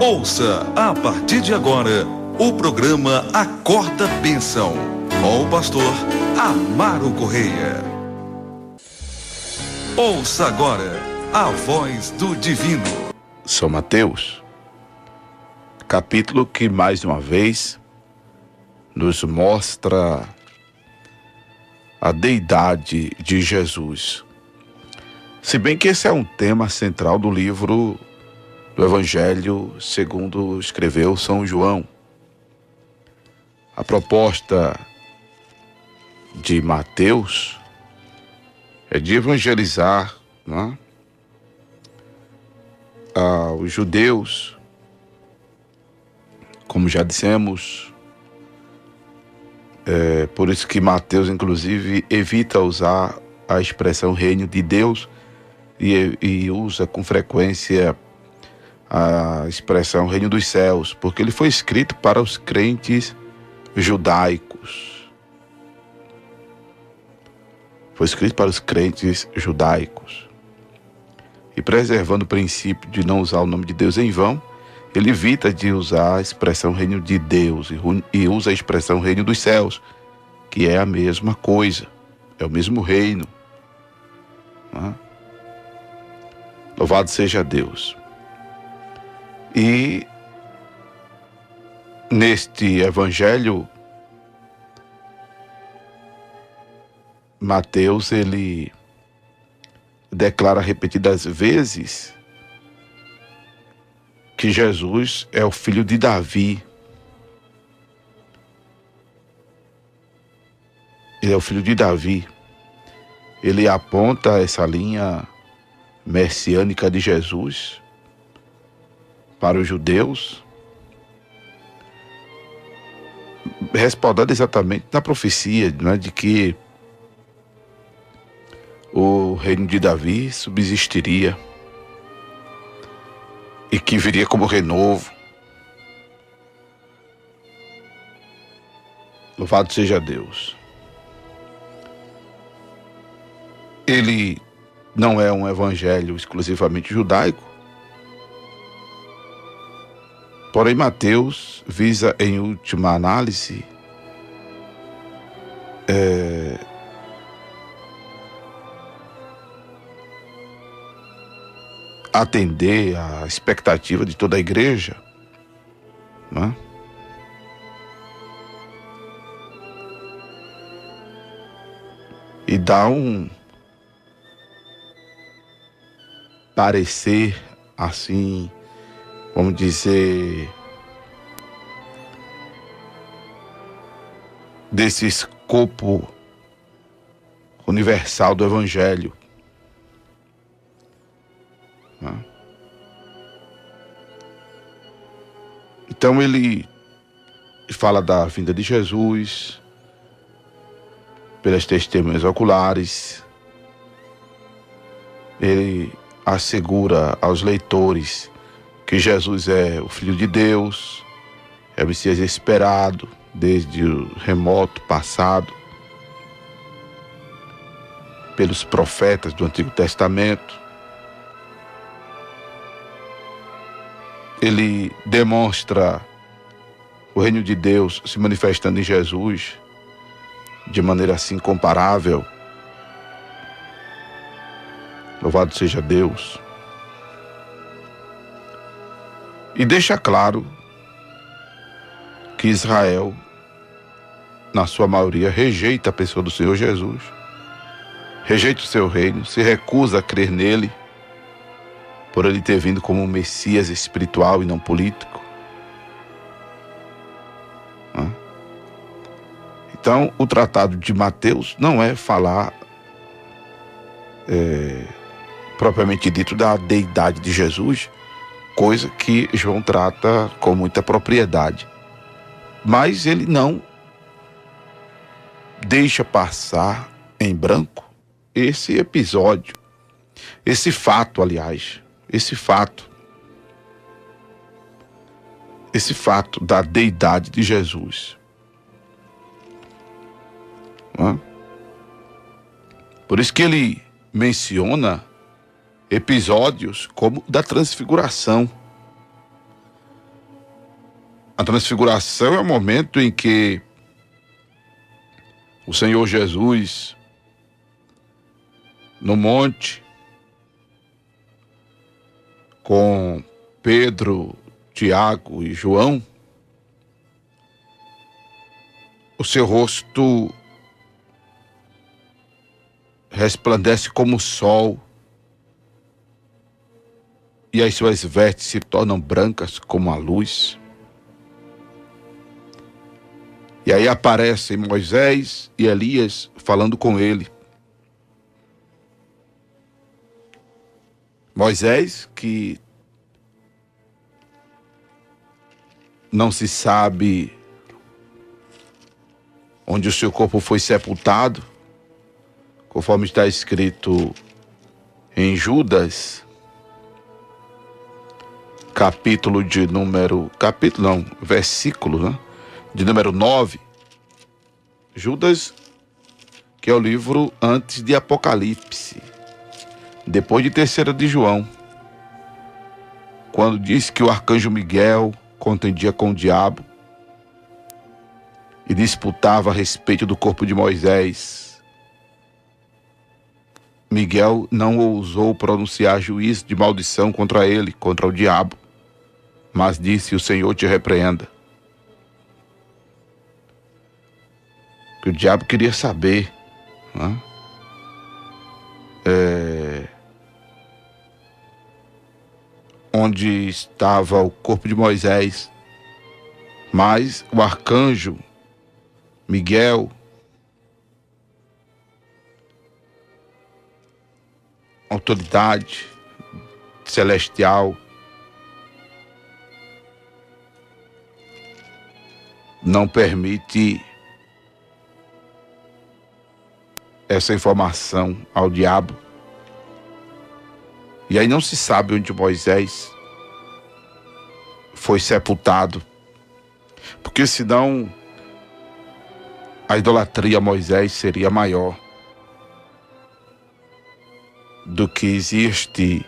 Ouça a partir de agora o programa Acorda Bênção, com o pastor Amaro Correia. Ouça agora a voz do divino. São Mateus, capítulo que mais uma vez nos mostra a deidade de Jesus. Se bem que esse é um tema central do livro do Evangelho segundo escreveu São João. A proposta de Mateus é de evangelizar, né, os judeus, como já dissemos. Por isso que Mateus, inclusive, evita usar a expressão reino de Deus e usa com frequência a expressão reino dos céus, porque ele foi escrito para os crentes judaicos. Foi escrito para os crentes judaicos. E preservando o princípio de não usar o nome de Deus em vão, ele evita de usar a expressão reino de Deus e usa a expressão reino dos céus, que é a mesma coisa, é o mesmo reino. Né? Louvado seja Deus. E neste evangelho, Mateus, ele declara repetidas vezes que Jesus é o filho de Davi. Ele é o filho de Davi. Ele aponta essa linha messiânica de Jesus para os judeus, respaldado exatamente na profecia, né, de que o reino de Davi subsistiria e que viria como renovo. Louvado seja Deus. Ele não é um evangelho exclusivamente judaico, porém Mateus visa, em última análise, atender à expectativa de toda a igreja, né? E dar um parecer, assim, vamos dizer, desse escopo universal do Evangelho. Então ele fala da vinda de Jesus, pelas testemunhas oculares. Ele assegura aos leitores que Jesus é o Filho de Deus, é o Messias esperado desde o remoto passado pelos profetas do Antigo Testamento. Ele demonstra o reino de Deus se manifestando em Jesus de maneira assim incomparável. Louvado seja Deus. E deixa claro que Israel, na sua maioria, rejeita a pessoa do Senhor Jesus, rejeita o seu reino, se recusa a crer nele, por ele ter vindo como um Messias espiritual e não político. Então, o tratado de Mateus não é falar propriamente dito da deidade de Jesus, coisa que João trata com muita propriedade. Mas ele não deixa passar em branco esse episódio, esse fato, aliás, esse fato da deidade de Jesus. Por isso que ele menciona episódios como o da transfiguração. A transfiguração é o momento em que o Senhor Jesus, no monte, com Pedro, Tiago e João, o seu rosto resplandece como o sol e as suas vestes se tornam brancas como a luz. E aí aparecem Moisés e Elias falando com ele. Moisés, que não se sabe onde o seu corpo foi sepultado, conforme está escrito em Judas, versículo, né? De número 9, Judas, que é o livro antes de Apocalipse, depois de 3ª de João, quando diz que o arcanjo Miguel contendia com o diabo e disputava a respeito do corpo de Moisés. Miguel não ousou pronunciar juízo de maldição contra ele, contra o diabo, mas disse: o Senhor te repreenda. Que o diabo queria saber, né? Onde estava o corpo de Moisés, mas o arcanjo Miguel, autoridade celestial, não permite essa informação ao diabo. E aí não se sabe onde Moisés foi sepultado, porque senão a idolatria a Moisés seria maior do que existe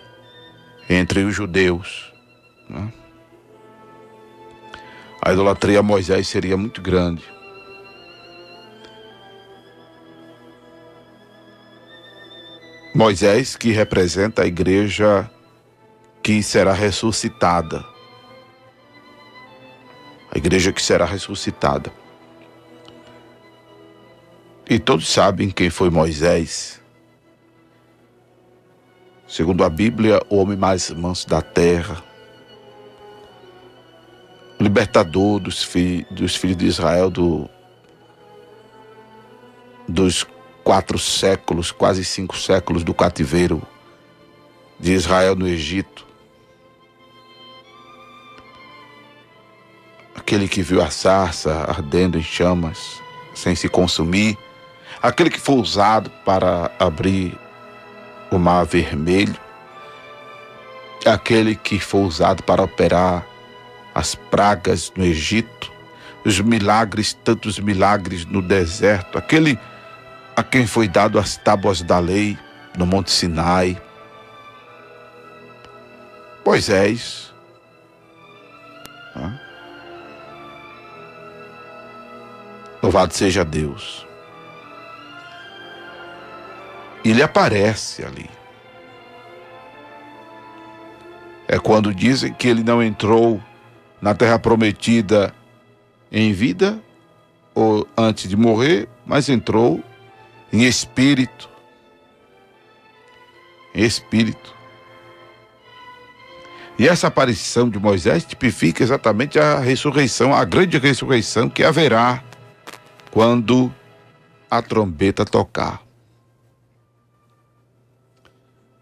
entre os judeus, né? A idolatria a Moisés seria muito grande. Moisés, que representa a igreja que será ressuscitada. A igreja que será ressuscitada. E todos sabem quem foi Moisés. Segundo a Bíblia, o homem mais manso da terra. O libertador dos filhos de Israel dos 4 séculos, quase 5 séculos do cativeiro de Israel no Egito. Aquele que viu a sarça ardendo em chamas, sem se consumir. Aquele que foi usado para abrir o Mar Vermelho. Aquele que foi usado para operar as pragas no Egito. Os milagres, tantos milagres no deserto. Aquele a quem foi dado as tábuas da lei no Monte Sinai. Moisés. Louvado seja Deus. Ele aparece ali. É quando dizem que ele não entrou na terra prometida em vida ou antes de morrer, mas entrou em espírito. Em espírito. E essa aparição de Moisés tipifica exatamente a ressurreição, a grande ressurreição que haverá quando a trombeta tocar.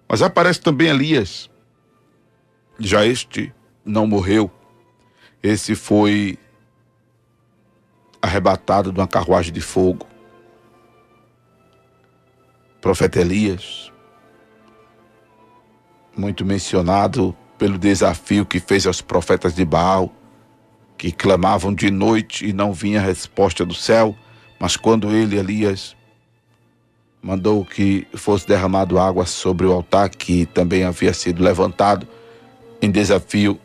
Mas aparece também Elias. Já este não morreu. Esse foi arrebatado de uma carruagem de fogo. Profeta Elias, muito mencionado pelo desafio que fez aos profetas de Baal, que clamavam de noite e não vinha resposta do céu, mas quando ele, Elias, mandou que fosse derramado água sobre o altar, que também havia sido levantado em desafio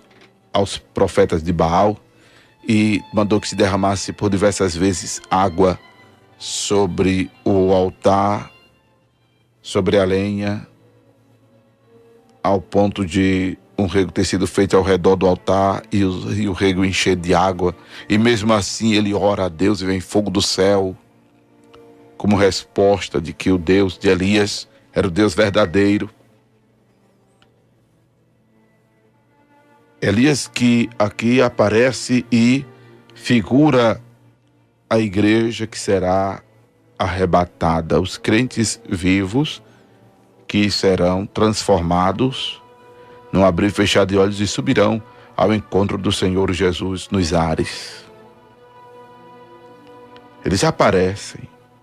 aos profetas de Baal, e mandou que se derramasse por diversas vezes água sobre o altar, sobre a lenha, ao ponto de um rego ter sido feito ao redor do altar e o rego encher de água. E mesmo assim ele ora a Deus e vem fogo do céu, como resposta de que o Deus de Elias era o Deus verdadeiro. Elias que aqui aparece e figura a igreja que será arrebatada, os crentes vivos que serão transformados num abrir e fechar de olhos e subirão ao encontro do Senhor Jesus nos ares. Eles aparecem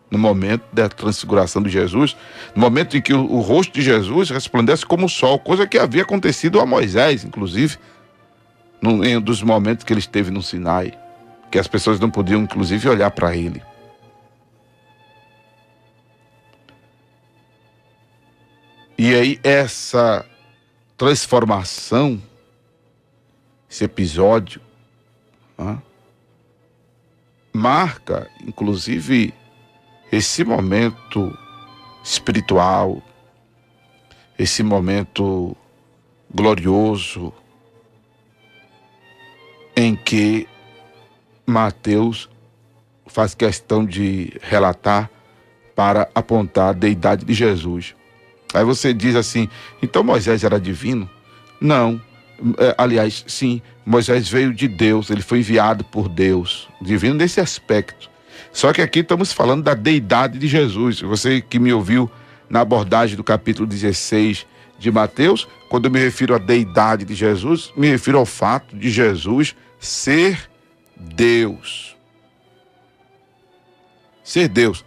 no momento da transfiguração de Jesus, no momento em que o rosto de Jesus resplandece como o sol, coisa que havia acontecido a Moisés, inclusive, em um dos momentos que ele esteve no Sinai, que as pessoas não podiam, inclusive, olhar para ele. E aí essa transformação, esse episódio, marca, inclusive, esse momento espiritual, esse momento glorioso em que Mateus faz questão de relatar para apontar a deidade de Jesus. Aí você diz assim, então Moisés era divino? Não, aliás, sim, Moisés veio de Deus, ele foi enviado por Deus, divino nesse aspecto. Só que aqui estamos falando da deidade de Jesus. Você que me ouviu na abordagem do capítulo 16 de Mateus, quando eu me refiro à deidade de Jesus, me refiro ao fato de Jesus ser Deus. Ser Deus,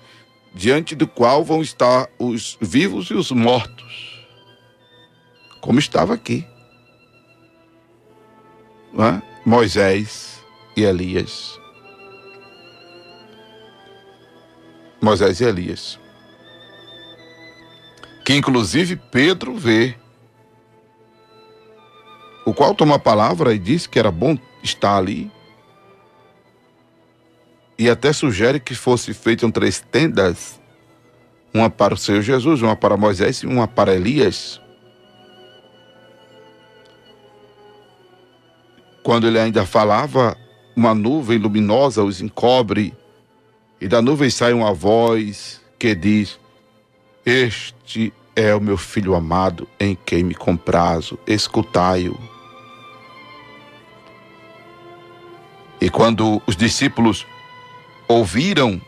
diante do qual vão estar os vivos e os mortos, como estava aqui, Moisés e Elias. Moisés e Elias, que inclusive Pedro vê, o qual toma a palavra e diz que era bom estar ali, e até sugere que fosse feitas 3 tendas, uma para o Senhor Jesus, uma para Moisés e uma para Elias. Quando ele ainda falava, uma nuvem luminosa os encobre, e da nuvem sai uma voz que diz: este é o meu filho amado, em quem me comprazo, escutai-o. E quando os discípulos ouviram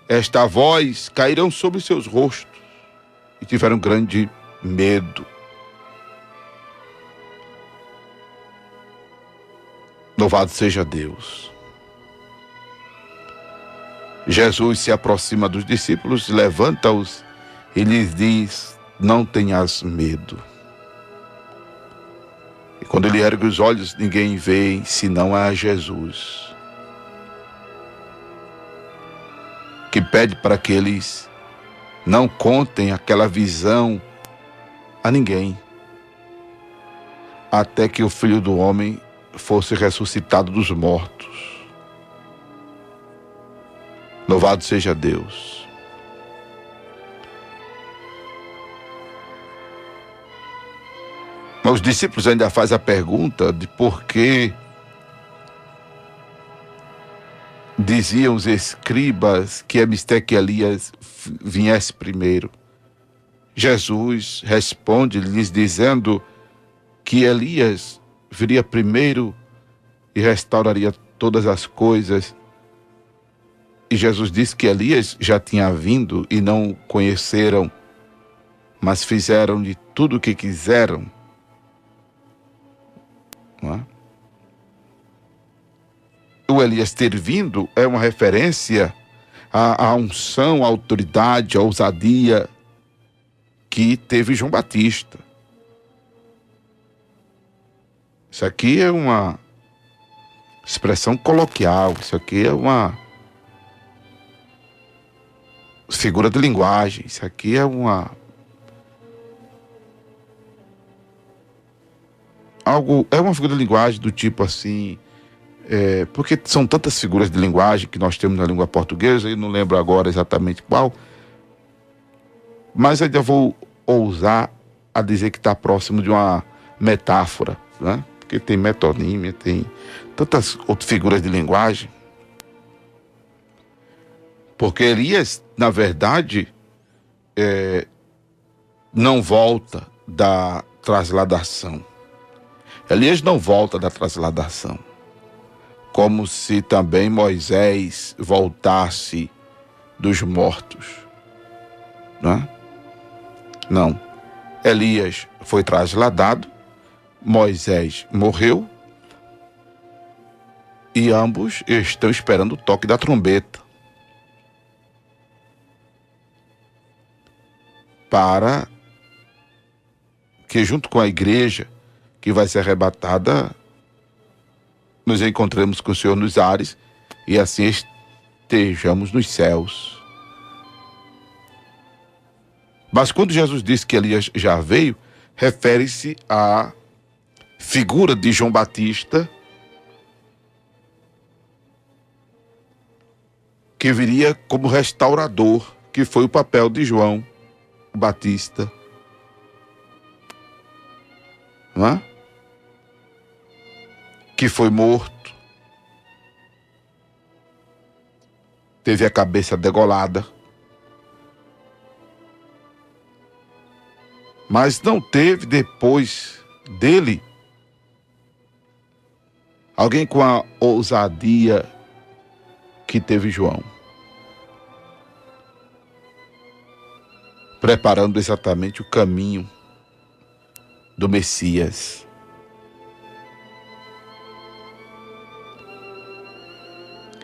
esta voz, caíram sobre seus rostos e tiveram grande medo. Louvado seja Deus. Jesus se aproxima dos discípulos, levanta-os e lhes diz: não tenhas medo. E quando ele ergue os olhos, ninguém vê senão a Jesus, que pede para que eles não contem aquela visão a ninguém, até que o Filho do Homem fosse ressuscitado dos mortos. Louvado seja Deus. Mas os discípulos ainda fazem a pergunta de por que diziam os escribas que é mister que Elias viesse primeiro. Jesus responde lhes dizendo que Elias viria primeiro e restauraria todas as coisas. E Jesus disse que Elias já tinha vindo e não o conheceram, mas fizeram-lhe tudo o que quiseram. Não é? O Elias ter vindo é uma referência à unção, à autoridade, à ousadia que teve João Batista. Isso aqui é uma expressão coloquial, isso aqui é uma figura de linguagem, isso aqui é uma figura de linguagem do tipo assim, porque são tantas figuras de linguagem que nós temos na língua portuguesa, e não lembro agora exatamente qual, mas ainda vou ousar a dizer que está próximo de uma metáfora, né? Porque tem metonímia, tem tantas outras figuras de linguagem. Porque Elias, na verdade, não volta da trasladação. Elias não volta da trasladação. Como se também Moisés voltasse dos mortos. Né? Não. Elias foi trasladado, Moisés morreu, e ambos estão esperando o toque da trombeta para que, junto com a igreja que vai ser arrebatada, nos encontremos com o Senhor nos ares e assim estejamos nos céus. Mas quando Jesus disse que Elias já veio, refere-se à figura de João Batista, que viria como restaurador, que foi o papel de João Batista. Não é? Que foi morto, teve a cabeça degolada, mas não teve depois dele alguém com a ousadia que teve João, preparando exatamente o caminho do Messias.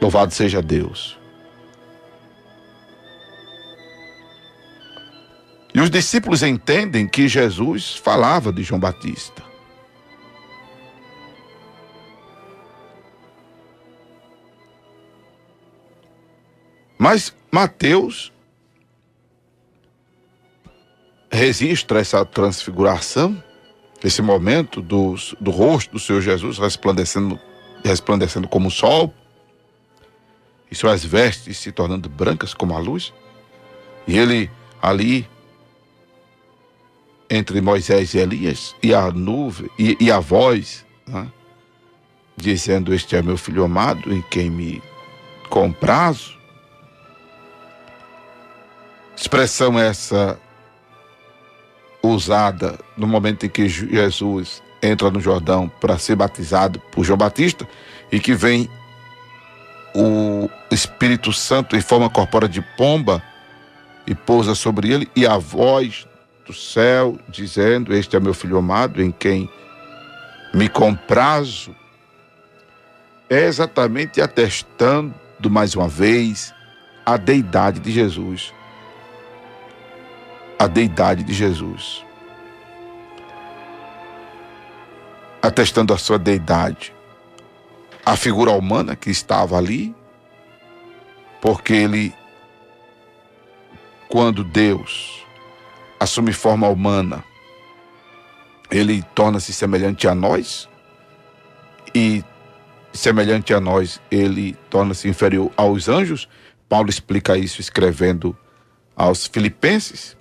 Louvado seja Deus. E os discípulos entendem que Jesus falava de João Batista. Mas Mateus registra essa transfiguração, esse momento do rosto do Senhor Jesus resplandecendo como o sol, e suas vestes se tornando brancas como a luz. E ele ali, entre Moisés e Elias, e a nuvem, e a voz, né, dizendo: este é meu filho amado, em quem me comprazo. Expressão essa usada no momento em que Jesus entra no Jordão para ser batizado por João Batista, e que vem o Espírito Santo em forma corpórea de pomba e pousa sobre ele, e a voz do céu dizendo: este é meu filho amado, em quem me comprazo. É exatamente atestando mais uma vez a deidade de Jesus. A deidade de Jesus. Atestando a sua deidade. A figura humana que estava ali, porque ele, quando Deus assume forma humana, ele torna-se semelhante a nós, e semelhante a nós, ele torna-se inferior aos anjos. Paulo explica isso escrevendo aos Filipenses.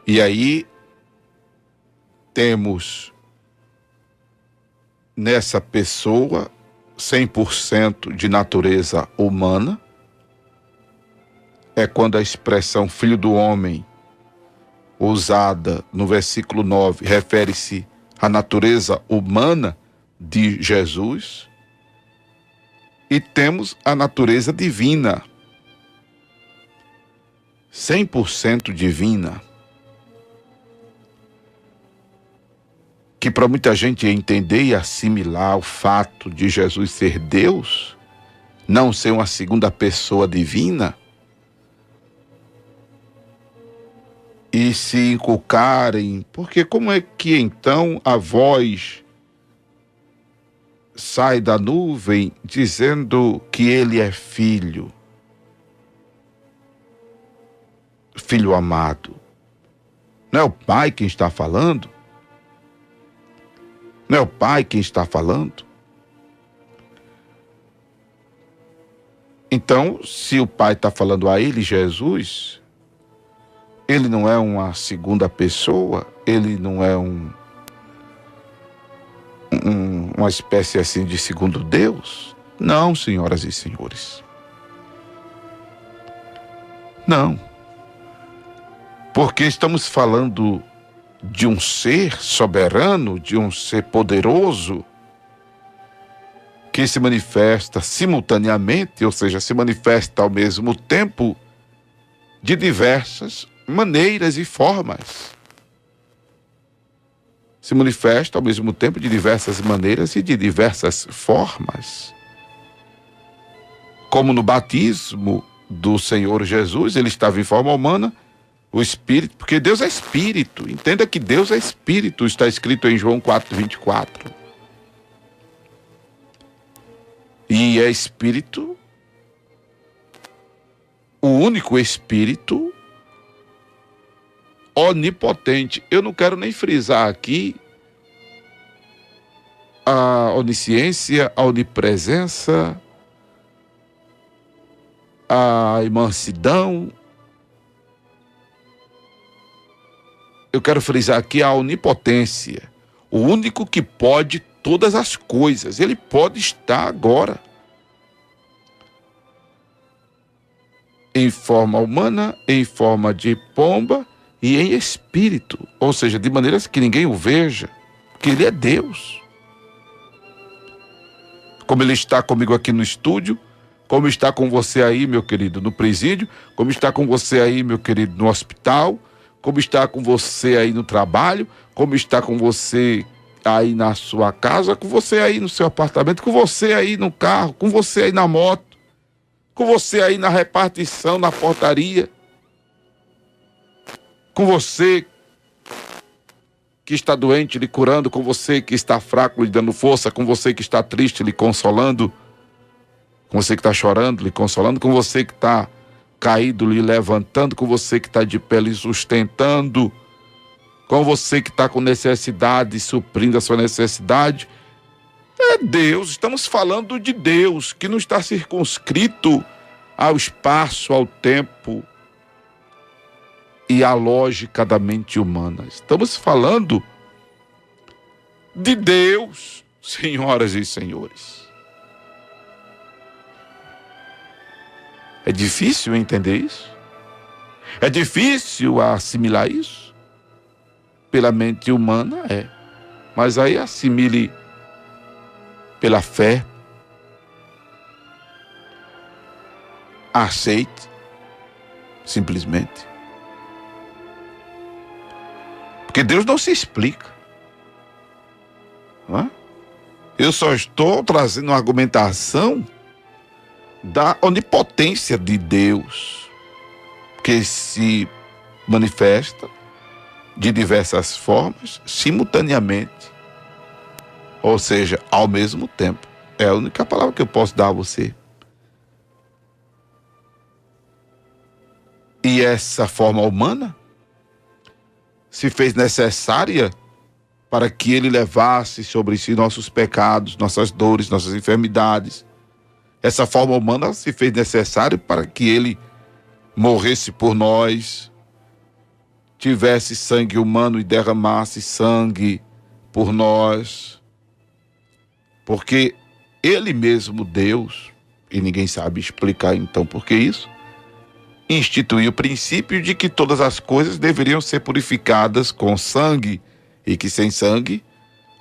E aí temos nessa pessoa 100% de natureza humana. É quando a expressão filho do homem, usada no versículo 9, refere-se à natureza humana de Jesus. E temos a natureza divina, 100% divina, que para muita gente entender e assimilar o fato de Jesus ser Deus, não ser uma segunda pessoa divina, e se inculcarem, porque como é que então a voz sai da nuvem dizendo que ele é filho, filho amado? Não é o Pai quem está falando? Não é o Pai quem está falando? Então, se o Pai está falando a ele, Jesus, ele não é uma segunda pessoa, ele não é uma espécie assim de segundo Deus? Não, senhoras e senhores. Não. Porque estamos falando de um ser soberano, de um ser poderoso, que se manifesta simultaneamente, ou seja, se manifesta ao mesmo tempo, de diversas maneiras e formas. Se manifesta ao mesmo tempo de diversas maneiras e de diversas formas. Como no batismo do Senhor Jesus, ele estava em forma humana, o Espírito, porque Deus é Espírito. Entenda que Deus é Espírito, está escrito em João 4:24. E é Espírito, o único Espírito onipotente. Eu não quero nem frisar aqui a onisciência, a onipresença, a imansidão. Eu quero frisar aqui a onipotência. O único que pode todas as coisas. Ele pode estar agora em forma humana, em forma de pomba e em espírito. Ou seja, de maneiras que ninguém o veja, porque ele é Deus. Como ele está comigo aqui no estúdio, como está com você aí, meu querido, no presídio, como está com você aí, meu querido, no hospital, como está com você aí no trabalho, como está com você aí na sua casa, com você aí no seu apartamento, com você aí no carro, com você aí na moto, com você aí na repartição, na portaria, com você que está doente, lhe curando, com você que está fraco, lhe dando força, com você que está triste, lhe consolando, com você que está chorando, lhe consolando, com você que está caído, lhe levantando, com você que está de pé, lhe sustentando, com você que está com necessidade, suprindo a sua necessidade. É Deus, estamos falando de Deus, que não está circunscrito ao espaço, ao tempo e à lógica da mente humana. Estamos falando de Deus, senhoras e senhores. É difícil entender isso? É difícil assimilar isso? Pela mente humana, é. Mas aí assimile pela fé. Aceite. Simplesmente. Porque Deus não se explica. Não é? Eu só estou trazendo uma argumentação da onipotência de Deus, que se manifesta de diversas formas, simultaneamente, ou seja, ao mesmo tempo. É a única palavra que eu posso dar a você. E essa forma humana se fez necessária para que ele levasse sobre si nossos pecados, nossas dores, nossas enfermidades. Essa forma humana se fez necessária para que ele morresse por nós, tivesse sangue humano e derramasse sangue por nós. Porque ele mesmo, Deus, e ninguém sabe explicar então por que isso, instituiu o princípio de que todas as coisas deveriam ser purificadas com sangue e que sem sangue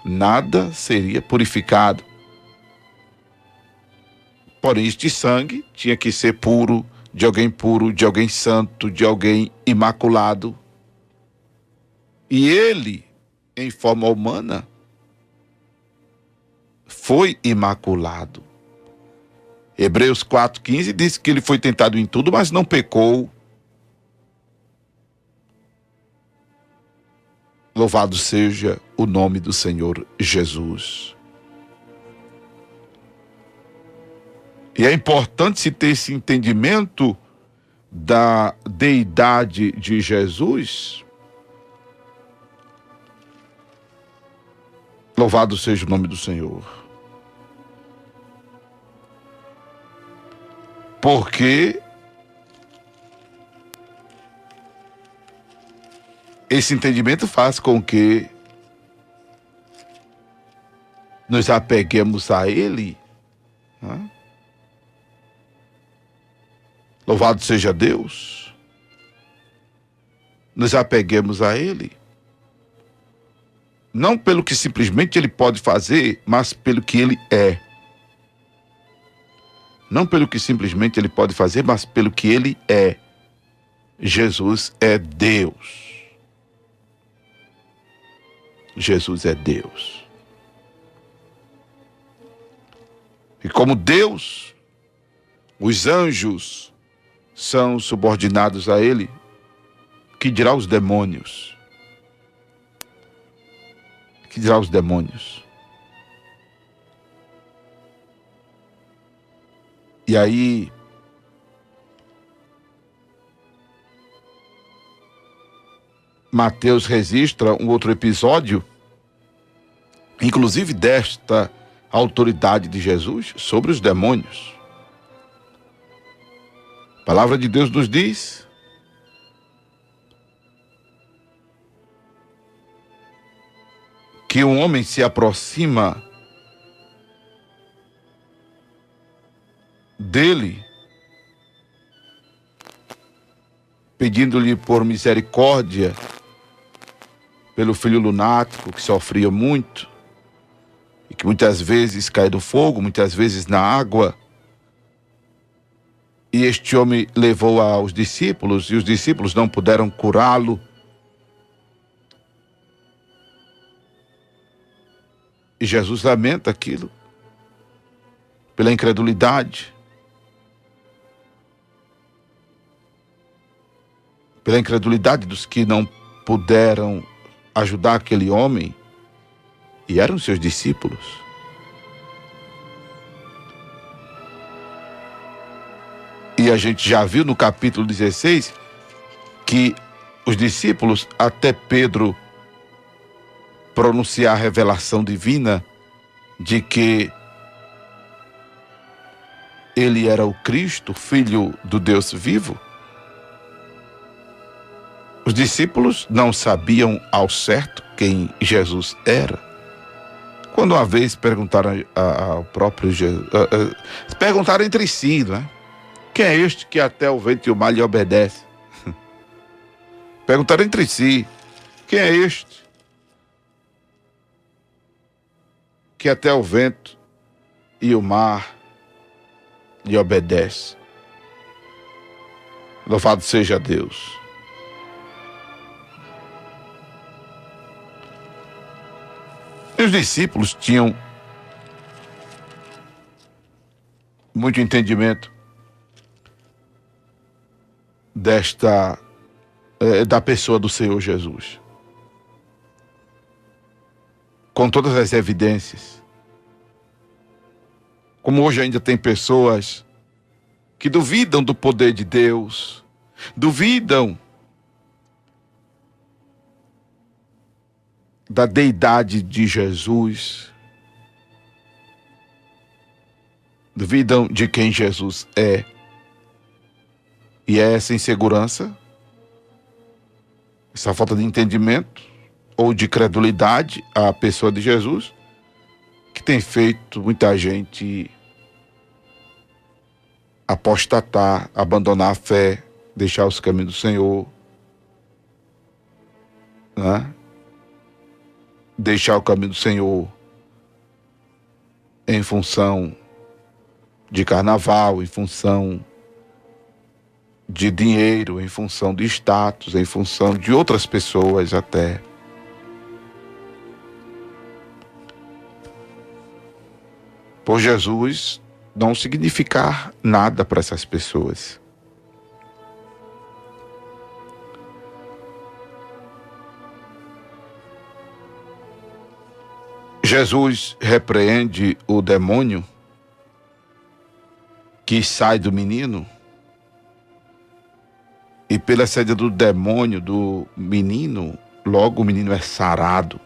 nada seria purificado. Porém, este sangue tinha que ser puro, de alguém santo, de alguém imaculado. E ele, em forma humana, foi imaculado. Hebreus 4,15 diz que ele foi tentado em tudo, mas não pecou. Louvado seja o nome do Senhor Jesus. E é importante se ter esse entendimento da deidade de Jesus. Louvado seja o nome do Senhor. Porque esse entendimento faz com que nos apeguemos a Ele, né? Louvado seja Deus. Nos apeguemos a Ele, não pelo que simplesmente Ele pode fazer, mas pelo que Ele é. Não pelo que simplesmente Ele pode fazer, mas pelo que Ele é. Jesus é Deus. Jesus é Deus. E como Deus, os anjos são subordinados a Ele, que dirá os demônios? Que dirá os demônios? E aí, Mateus registra um outro episódio, inclusive desta autoridade de Jesus sobre os demônios. A palavra de Deus nos diz que um homem se aproxima dele, pedindo-lhe por misericórdia pelo filho lunático que sofria muito e que muitas vezes cai do fogo, muitas vezes na água. E este homem levou aos discípulos e os discípulos não puderam curá-lo. E Jesus lamenta aquilo pela incredulidade, pela incredulidade dos que não puderam ajudar aquele homem, e eram seus discípulos. E a gente já viu no capítulo 16 que os discípulos, até Pedro pronunciar a revelação divina de que ele era o Cristo, filho do Deus vivo, os discípulos não sabiam ao certo quem Jesus era. Quando uma vez perguntaram ao próprio Jesus, perguntaram entre si, né? Quem é este que até o vento e o mar lhe obedece? Perguntaram entre si, quem é este que até o vento e o mar lhe obedece? Louvado seja Deus. E os discípulos tinham muito entendimento da pessoa do Senhor Jesus, com todas as evidências. Como hoje ainda tem pessoas que duvidam do poder de Deus, duvidam da deidade de Jesus, duvidam de quem Jesus é. E é essa insegurança, essa falta de entendimento ou de credulidade à pessoa de Jesus que tem feito muita gente apostatar, abandonar a fé, deixar os caminhos do Senhor, né? Deixar o caminho do Senhor em função de carnaval, em função de dinheiro, em função de status, em função de outras pessoas até. Por Jesus não significar nada para essas pessoas. Jesus repreende o demônio que sai do menino, e pela saída do demônio do menino, logo o menino é sarado.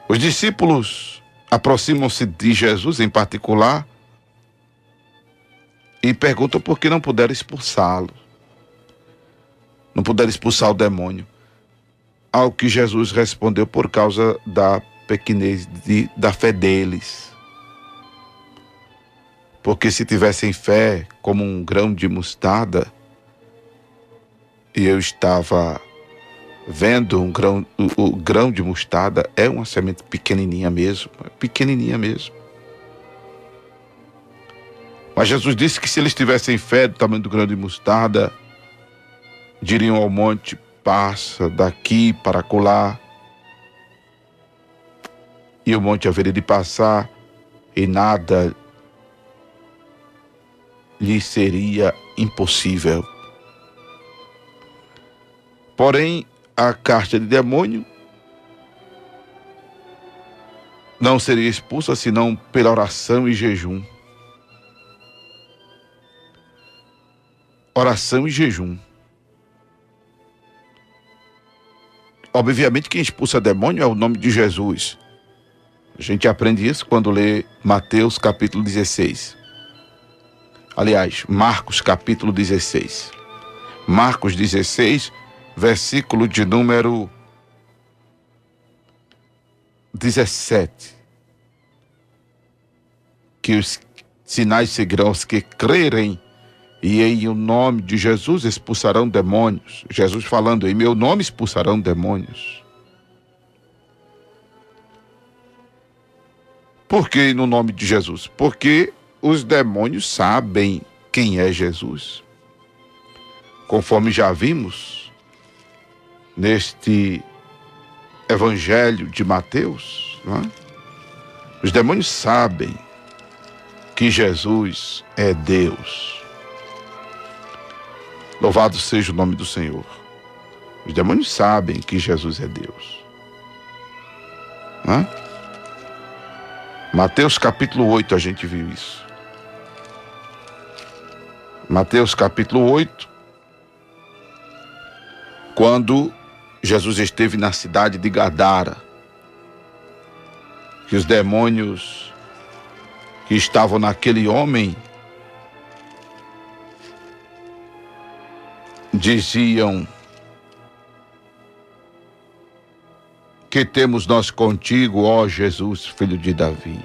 Os discípulos aproximam-se de Jesus em particular E perguntam por que não puderam expulsá-lo. Não puderam expulsar o demônio. Ao que Jesus respondeu: por causa da pequenez da fé deles. Porque se tivessem fé como um grão de mostarda, e eu estava vendo o grão de mostarda é uma semente pequenininha mesmo, pequenininha mesmo. Mas Jesus disse que se eles tivessem fé do tamanho do grão de mostarda, diriam ao monte: passa daqui para acolá, e o monte haveria de passar, e nada lhe seria impossível. Porém, a casta de demônio não seria expulsa senão pela oração e jejum. Oração e jejum. Obviamente, quem expulsa demônio é o nome de Jesus. A gente aprende isso quando lê Mateus capítulo 16. Aliás, Marcos capítulo 16. Marcos 16, versículo de número 17. Que os sinais seguirão os que crerem, e em o nome de Jesus expulsarão demônios. Jesus falando: em meu nome expulsarão demônios. Por que no nome de Jesus? Porque os demônios sabem quem é Jesus. Conforme já vimos neste Evangelho de Mateus, não é? Os demônios sabem que Jesus é Deus. Louvado seja o nome do Senhor. Os demônios sabem que Jesus é Deus. Não é? Mateus capítulo 8, a gente viu isso. Mateus capítulo 8, quando Jesus esteve na cidade de Gadara, que os demônios que estavam naquele homem diziam: que temos nós contigo, ó Jesus, filho de Davi?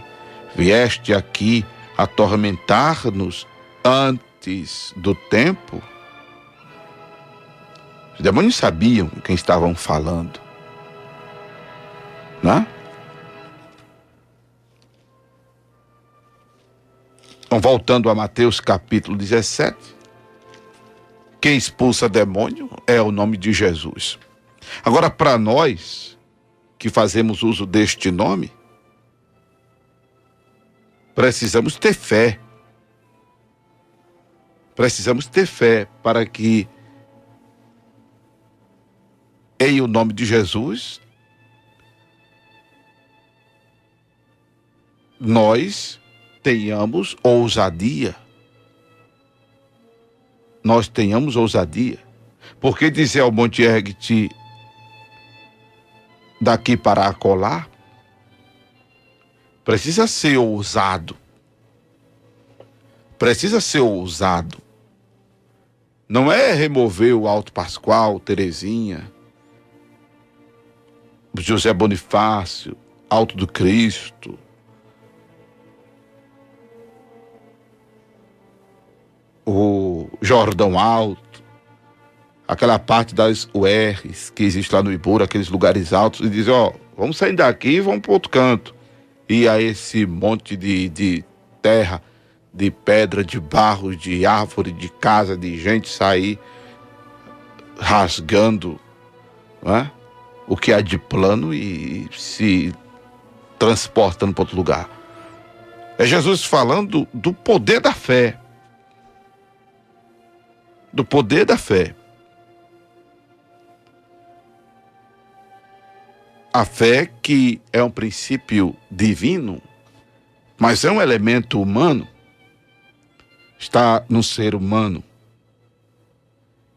Vieste aqui atormentar-nos antes do tempo? Os demônios sabiam quem estavam falando, né? Então, voltando a Mateus capítulo 17, quem expulsa demônio é o nome de Jesus. Agora, para nós que fazemos uso deste nome, precisamos ter fé. Precisamos ter fé para que, em o nome de Jesus, nós tenhamos ousadia. Nós tenhamos ousadia. Porque dizer ao monte: ergue-te daqui para acolá, precisa ser ousado. Precisa ser ousado. Não é remover o Alto Pascoal, Terezinha, José Bonifácio, Alto do Cristo, o Jordão Alto, aquela parte das URs que existe lá no Ibura, aqueles lugares altos, e dizer: ó, vamos sair daqui e vamos para outro canto. E a esse monte de terra, de pedra, de barro, de árvore, de casa, de gente sair rasgando, não é? O que há de plano e se transportando para outro lugar. É Jesus falando do poder da fé. Do poder da fé. A fé, que é um princípio divino, mas é um elemento humano, está no ser humano.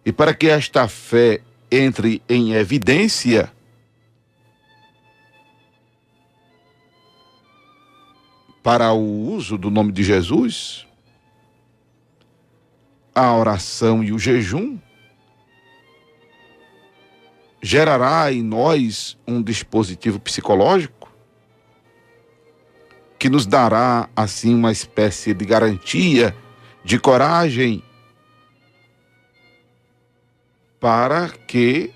E para que esta fé entre em evidência, para o uso do nome de Jesus, a oração e o jejum gerará em nós um dispositivo psicológico que nos dará, assim, uma espécie de garantia, de coragem, para que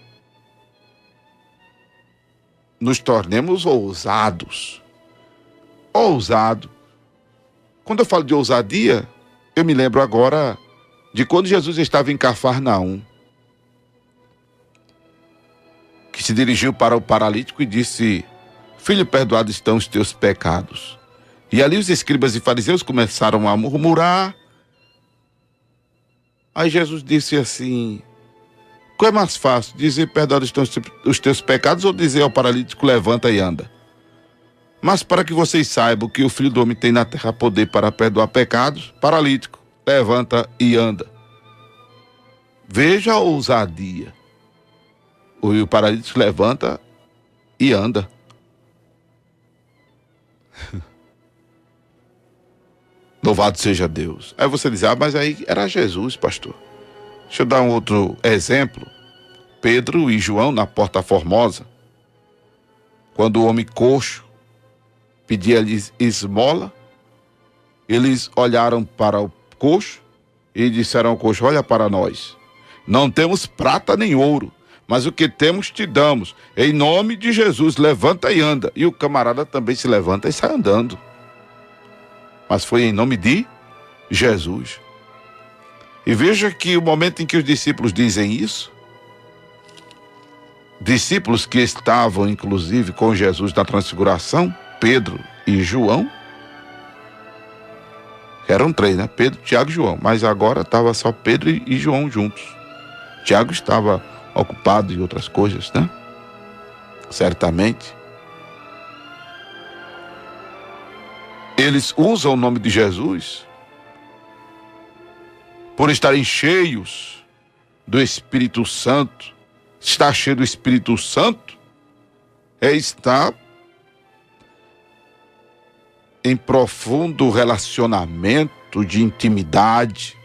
nos tornemos ousados. Ousado. Quando eu falo de ousadia, eu me lembro agora de quando Jesus estava em Cafarnaum, que se dirigiu para o paralítico e disse: filho, perdoados estão os teus pecados. E ali os escribas e fariseus começaram a murmurar. Aí Jesus disse assim: qual é mais fácil, dizer perdoados estão os teus pecados ou dizer ao paralítico levanta e anda? Mas para que vocês saibam que o Filho do Homem tem na terra poder para perdoar pecados, paralítico, levanta e anda. Veja a ousadia. O paralítico levanta e anda. Louvado seja Deus. Aí você diz: mas aí era Jesus, pastor. Deixa eu dar um outro exemplo. Pedro e João na Porta Formosa, quando o homem coxo pedia-lhes esmola, eles olharam para o coxo e disseram ao coxo: olha para nós, não temos prata nem ouro, mas o que temos te damos. Em nome de Jesus, levanta e anda. E o camarada também se levanta e sai andando. Mas foi em nome de Jesus. E veja que o momento em que os discípulos dizem isso, discípulos que estavam inclusive com Jesus na transfiguração, Pedro e João, eram três, né? Pedro, Tiago e João, mas agora estava só Pedro e João juntos. Tiago estava ocupado em outras coisas, né? Certamente. Eles usam o nome de Jesus por estarem cheios do Espírito Santo. Estar cheio do Espírito Santo é estar em profundo relacionamento de intimidade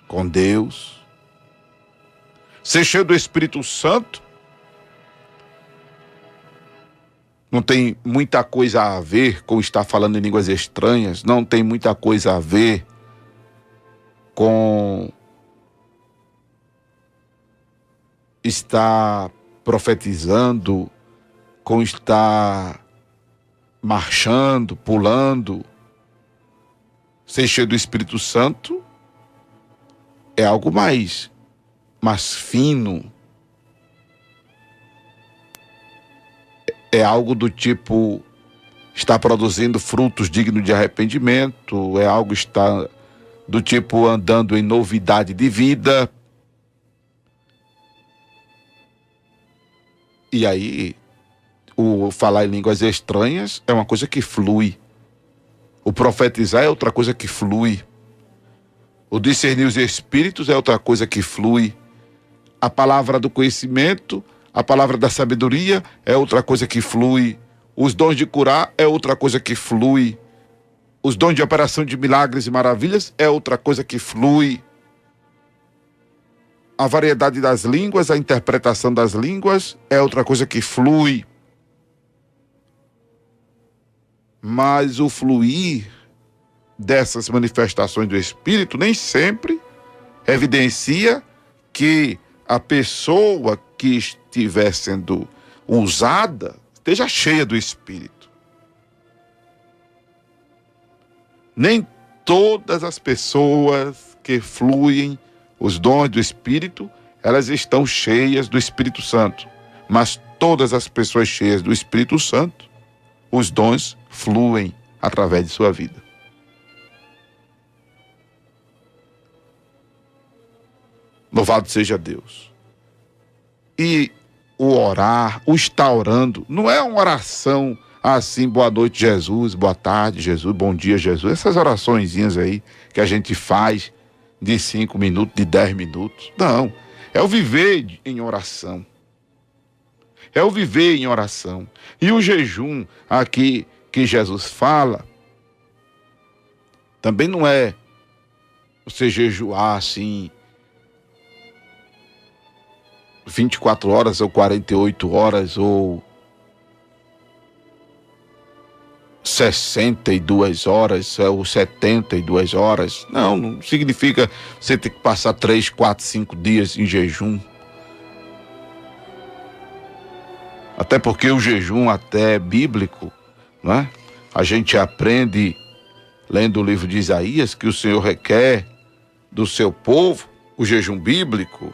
com Deus. Ser cheio do Espírito Santo não tem muita coisa a ver com estar falando em línguas estranhas, não tem muita coisa a ver com estar profetizando, com estar marchando, pulando. Ser cheio do Espírito Santo é algo mais fino. É algo do tipo estar produzindo frutos dignos de arrependimento, é algo estar do tipo andando em novidade de vida. E aí, o falar em línguas estranhas é uma coisa que flui. O profetizar é outra coisa que flui. O discernir os espíritos é outra coisa que flui. A palavra do conhecimento, a palavra da sabedoria é outra coisa que flui. Os dons de curar é outra coisa que flui. Os dons de operação de milagres e maravilhas é outra coisa que flui. A variedade das línguas, a interpretação das línguas é outra coisa que flui. Mas o fluir dessas manifestações do Espírito nem sempre evidencia que a pessoa que estiver sendo usada esteja cheia do Espírito. Nem todas as pessoas que fluem os dons do Espírito, elas estão cheias do Espírito Santo. Mas todas as pessoas cheias do Espírito Santo, os dons fluem através de sua vida. Louvado seja Deus. E o orar, o estar orando, não é uma oração assim, boa noite Jesus, boa tarde Jesus, bom dia Jesus. Essas oraçõezinhas aí que a gente faz de 5 minutos, de 10 minutos. Não, é o viver em oração. É o viver em oração. E o jejum aqui que Jesus fala, também não é você jejuar assim 24 horas ou 48 horas ou 62 horas ou 72 horas. Não significa você ter que passar 3, 4, 5 dias em jejum. Até porque o jejum até bíblico, né? A gente aprende lendo o livro de Isaías que o Senhor requer do seu povo o jejum bíblico.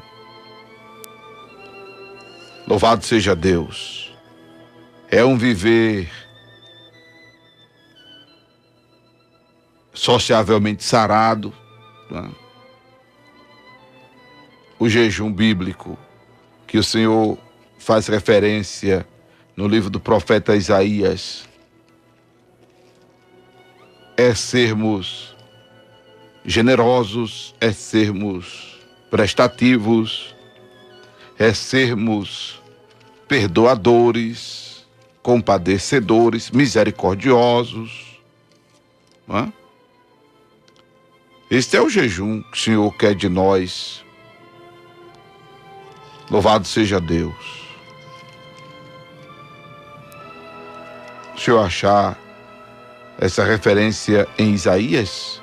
Louvado seja Deus. É um viver sociavelmente sarado, né? O jejum bíblico que o Senhor faz referência no livro do profeta Isaías é sermos generosos, é sermos prestativos, é sermos perdoadores, compadecedores, misericordiosos, não é? Este é o jejum que o Senhor quer de nós. Louvado seja Deus. Se eu achar essa referência em Isaías,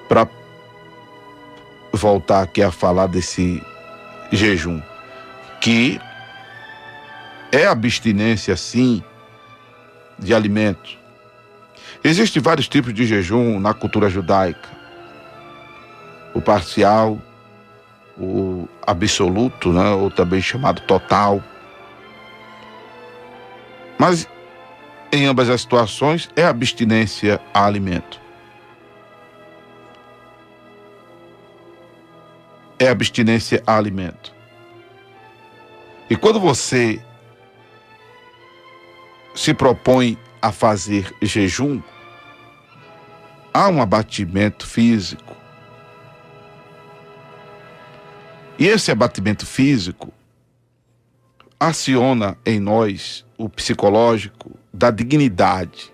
para voltar aqui a falar desse jejum, que é abstinência, sim, de alimento. Existem vários tipos de jejum na cultura judaica. O parcial, o absoluto, né, ou também chamado total. Mas em ambas as situações é abstinência a alimento. É abstinência a alimento. E quando você se propõe a fazer jejum, há um abatimento físico. E esse abatimento físico aciona em nós o psicológico da dignidade,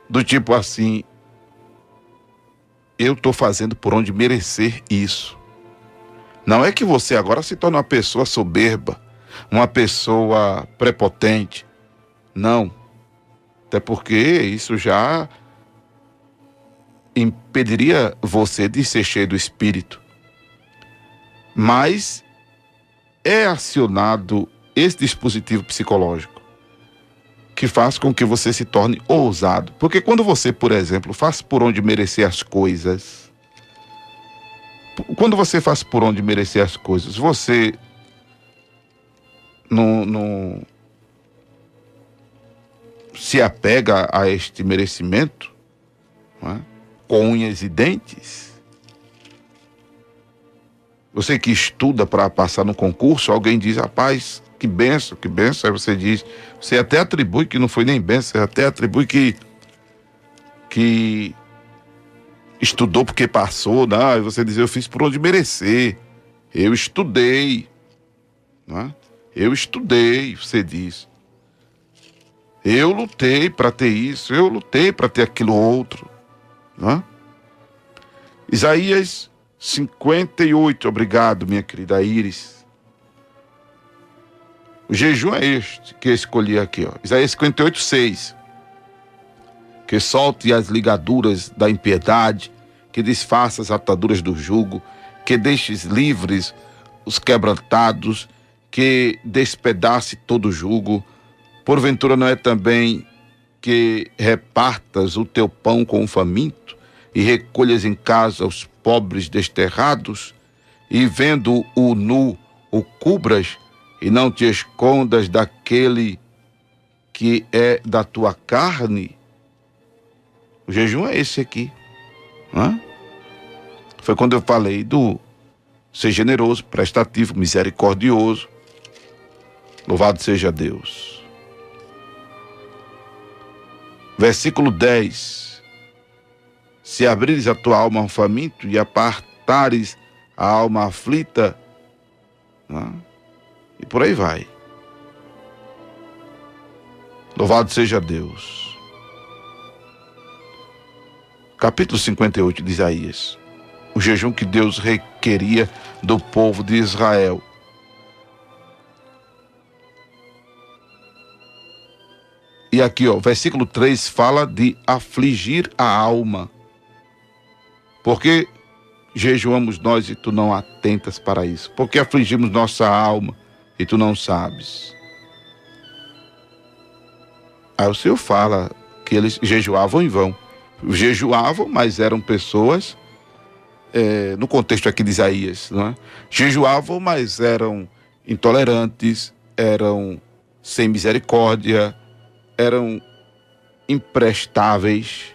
do tipo assim, eu estou fazendo por onde merecer isso. Não é que você agora se torne uma pessoa soberba, uma pessoa prepotente. Não. Até porque isso já impediria você de ser cheio do Espírito. Mas é acionado esse dispositivo psicológico que faz com que você se torne ousado. Porque quando você, por exemplo, faz por onde merecer as coisas, quando você faz por onde merecer as coisas, você não se apega a este merecimento, não é? Com unhas e dentes. Você que estuda para passar no concurso, alguém diz, rapaz, que benção, que benção. Aí você diz, você até atribui que não foi nem benção, você até atribui que estudou porque passou, não. Aí você diz, eu fiz por onde merecer, eu estudei, não é? Eu estudei, você diz. Eu lutei para ter isso, eu lutei para ter aquilo outro, não é? Isaías 58, obrigado, minha querida Iris. O jejum é este que eu escolhi aqui, ó. Isaías 58, 6. Que solte as ligaduras da impiedade, que desfaça as ataduras do jugo, que deixes livres os quebrantados, que despedace todo o jugo. Porventura não é também que repartas o teu pão com o faminto e recolhas em casa os pobres desterrados, e vendo o nu o cubras e não te escondas daquele que é da tua carne? O jejum é esse aqui, né? Foi quando eu falei do ser generoso, prestativo, misericordioso. Louvado seja Deus. Versículo 10. Se abrires a tua alma ao faminto e apartares a alma aflita, né? E por aí vai. Louvado seja Deus. capítulo 58 de Isaías. O jejum que Deus requeria do povo de Israel. E aqui, versículo 3 fala de afligir a alma. Porque jejuamos nós e tu não atentas para isso? Porque afligimos nossa alma e tu não sabes? Aí o Senhor fala que eles jejuavam em vão. Jejuavam, mas eram pessoas, no contexto aqui de Isaías, não é? Jejuavam, mas eram intolerantes, eram sem misericórdia, eram imprestáveis,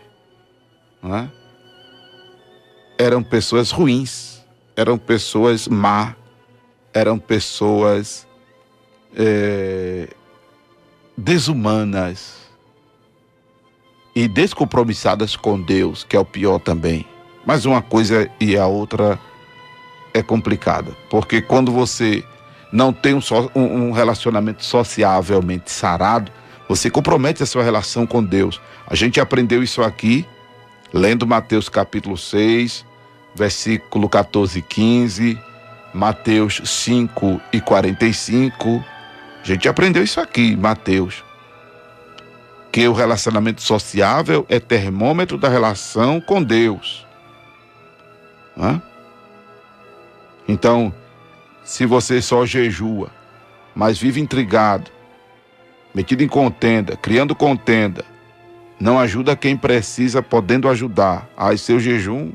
não é? Eram pessoas ruins, eram pessoas má, eram pessoas desumanas e descompromissadas com Deus, que é o pior também. Mas uma coisa e a outra é complicada, porque quando você não tem um relacionamento sociavelmente sarado, você compromete a sua relação com Deus. A gente aprendeu isso aqui, lendo Mateus capítulo 6, versículo 14 e 15, Mateus 5 e 45. A gente aprendeu isso aqui, Mateus. Que o relacionamento sociável é termômetro da relação com Deus. Não? Então, se você só jejua, mas vive intrigado, metido em contenda, criando contenda, não ajuda quem precisa, podendo ajudar. Aí seu jejum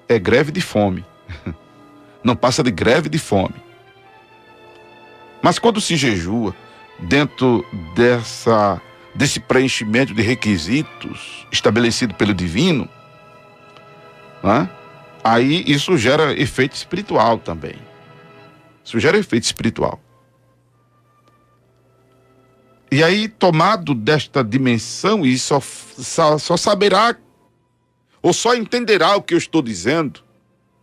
é greve de fome. Não passa de greve de fome. Mas quando se jejua, dentro desse preenchimento de requisitos estabelecido pelo divino, né? Aí isso gera efeito espiritual também. Isso gera efeito espiritual. E aí, tomado desta dimensão, e só saberá, ou só entenderá o que eu estou dizendo,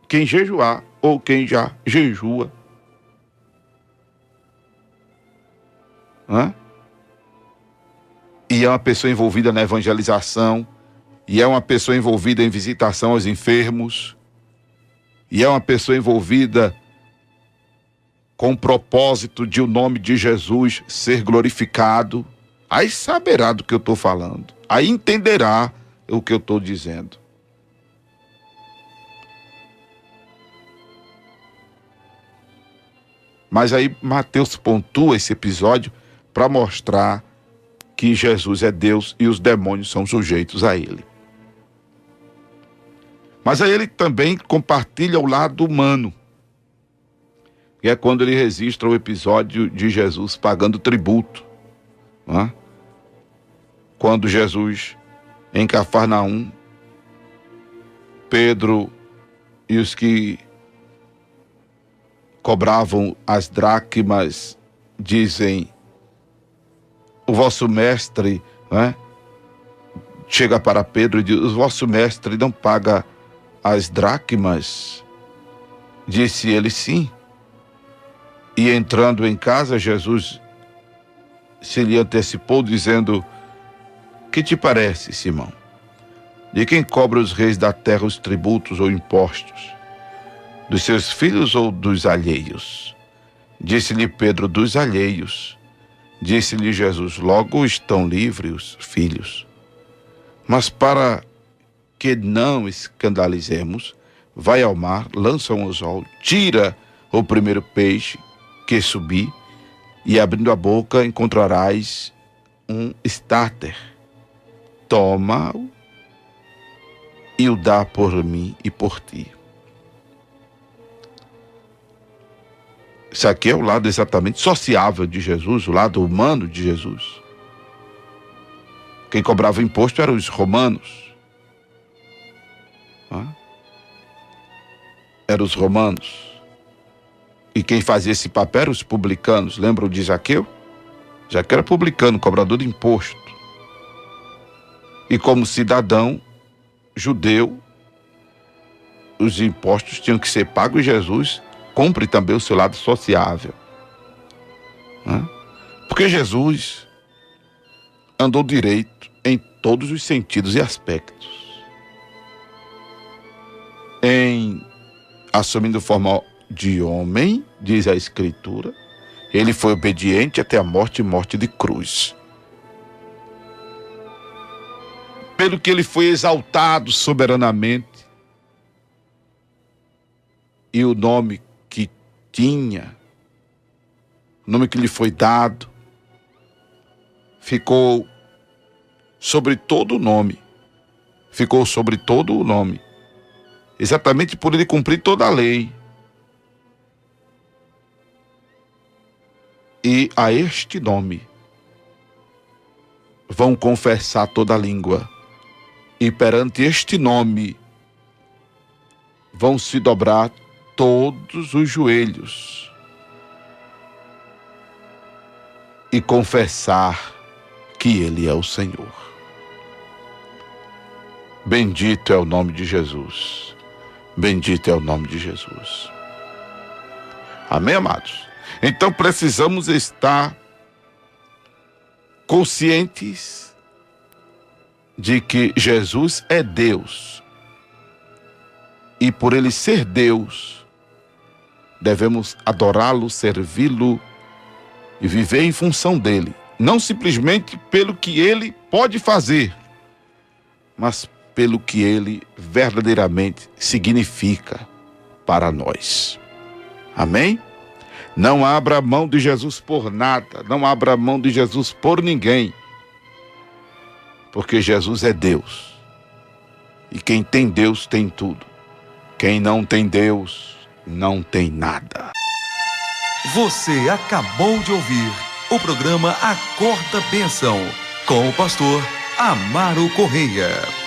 quem jejuar, ou quem já jejua. Hã? E é uma pessoa envolvida na evangelização, e é uma pessoa envolvida em visitação aos enfermos, e é uma pessoa envolvida com o propósito de o nome de Jesus ser glorificado, aí saberá do que eu estou falando, aí entenderá o que eu estou dizendo. Mas aí Mateus pontua esse episódio para mostrar que Jesus é Deus e os demônios são sujeitos a ele. Mas aí ele também compartilha o lado humano, que é quando ele registra o episódio de Jesus pagando tributo, não é? Quando Jesus, em Cafarnaum, Pedro e os que cobravam as dracmas dizem: o vosso mestre, né? Chega para Pedro e diz: o vosso mestre não paga as dracmas? Disse ele: sim. E entrando em casa, Jesus se lhe antecipou, dizendo: que te parece, Simão? De quem cobra os reis da terra os tributos ou impostos? Dos seus filhos ou dos alheios? Disse-lhe Pedro: dos alheios. Disse-lhe Jesus: logo estão livres os filhos. Mas para que não escandalizemos, vai ao mar, lança um anzol, tira o primeiro peixe que subir, e abrindo a boca encontrarás um estáter. Toma-o e o dá por mim e por ti. Isso aqui é o lado exatamente sociável de Jesus, o lado humano de Jesus. Quem cobrava imposto eram os romanos. Eram os romanos. E quem fazia esse papel eram os publicanos. Lembram de Zaqueu? Zaqueu era publicano, cobrador de imposto. E como cidadão judeu, os impostos tinham que ser pagos, e Jesus cumpre também o seu lado sociável. Porque Jesus andou direito em todos os sentidos e aspectos. assumindo forma de homem, diz a Escritura, ele foi obediente até a morte e morte de cruz. Pelo que ele foi exaltado soberanamente, e o nome que tinha, o nome que lhe foi dado, ficou sobre todo o nome, exatamente por ele cumprir toda a lei. E a este nome vão confessar toda a língua, e perante este nome vão se dobrar todos os joelhos e confessar que ele é o Senhor. Bendito é o nome de Jesus. Bendito é o nome de Jesus. Amém, amados? Então precisamos estar conscientes de que Jesus é Deus. E por ele ser Deus, devemos adorá-lo, servi-lo e viver em função dele. Não simplesmente pelo que ele pode fazer, mas pelo que ele verdadeiramente significa para nós. Amém? Não abra mão de Jesus por nada, não abra mão de Jesus por ninguém, porque Jesus é Deus. E quem tem Deus tem tudo. Quem não tem Deus não tem nada. Você acabou de ouvir o programa Acorda Bênção, com o pastor Amaro Correia.